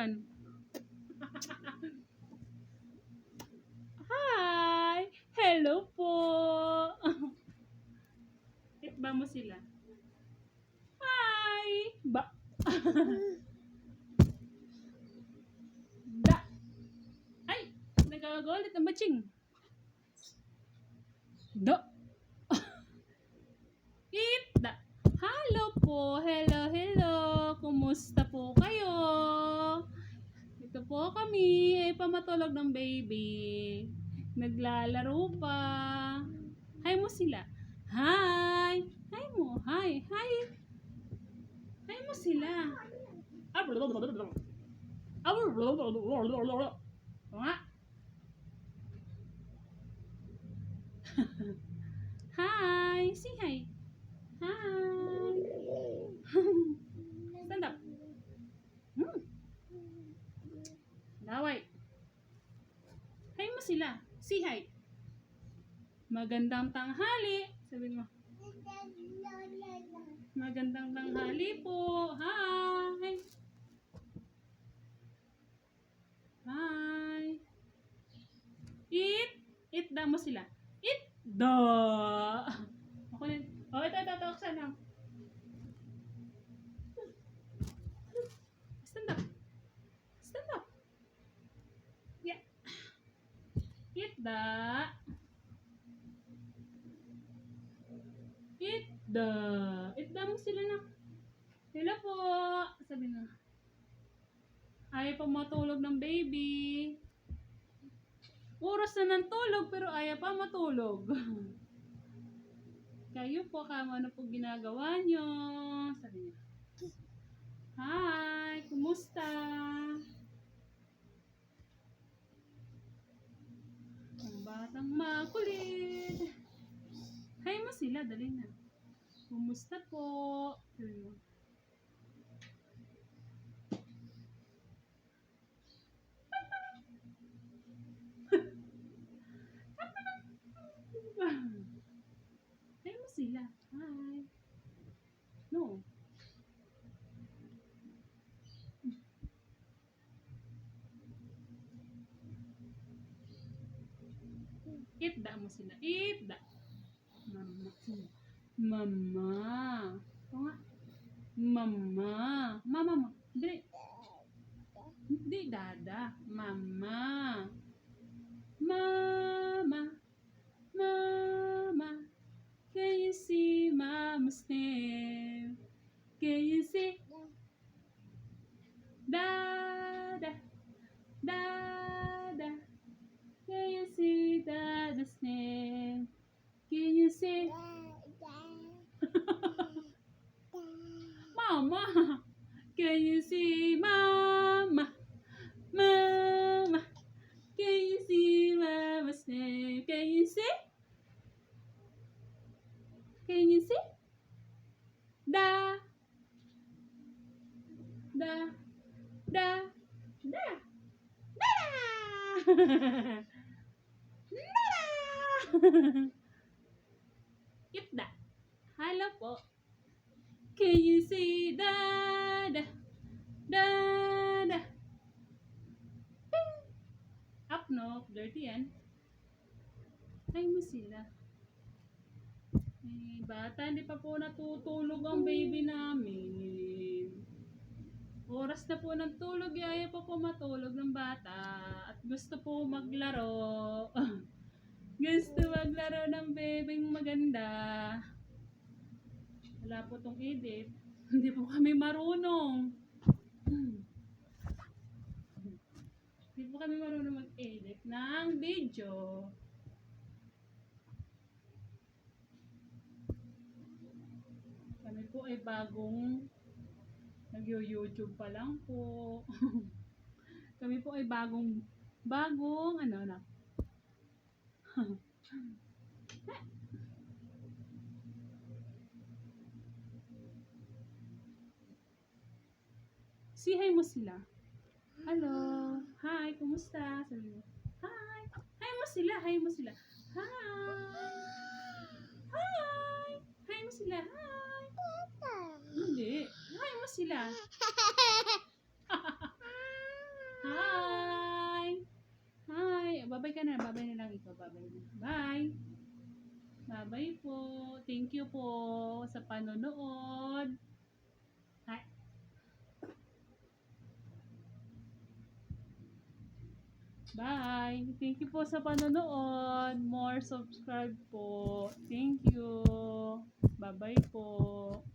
naman. Hi! Hello po! Ba mo sila? Hi! Ba? Da! Ay! Nagkakagulit ang batching. Da! Da! Hello po! Hello, hello! Kumusta po kayo? Ito po kami. Ay pamatulog ng baby. Naglalaro pa. Hi mo sila. Hi! Hi mo. Hi! Hi! Hi mo sila. Nga. Hi! Say hi. Hi! Stand up. Laway. Hi mo sila. Say hi. Magandang tanghali. Sabihin mo. Magandang tanghali po. Hi! Hi! Eat! Eat da mo sila. Eat! Da! Ako na. Oh, ito. Taksan lang. Stand up. Stand up. Yeah. Eat da. Eat da. Eat da mo sila na. Hello po. Sabi na. Ayaw pa matulog ng baby. Oras na ng tulog pero ayaw pa matulog. Kayo po, ano po ginagawa nyo? Sabi niya. Hi! Kumusta? Ang batang makulit. Hi mo sila, dali na. Kumusta po? Sabi mo. Hi mo sila. Hi. No. Itda mo sila. Itda. Mama. Mama. O nga. Mama. Mama mo. Hindi. Hindi, dada. Mama. Mama. Mama. Can you see Mama's name? Can you see? Dada. Dada. Can you see Dada's name? Can you see? Mama. Can you see Mama? Mama. Can you see Mama's name? Can you see? Can you see? Da. Da. Da. Da. Da. Itda. Hello po. Can you see Dada? Dada. Up no, dirty yan. Ay mo sila. Eh, bata, hindi pa po natutulog ang baby namin. Oras na po ng tulog, ayaw pa po matulog ng bata. At gusto po maglaro. Gusto maglaro ng bebeng maganda. Wala po tong edit. Hindi po kami marunong. Hindi po kami marunong mag-edit ng video. Kami po ay bagong nag-YouTube pa lang po. Kami po ay bagong ano na. Si hi mo sila. Hello. Hi, kumusta? Sabi mo. Hi. Hi mo sila. Hi mo sila. Hi. Hi. Hi mo sila. Hi. Hindi. Hi mo sila. Babay ka na. Babay na lang ikaw. Babay na. Bye! Babay po. Thank you po sa panonood. Hi. Bye! Thank you po sa panonood. More subscribe po. Thank you. Bye-bye po.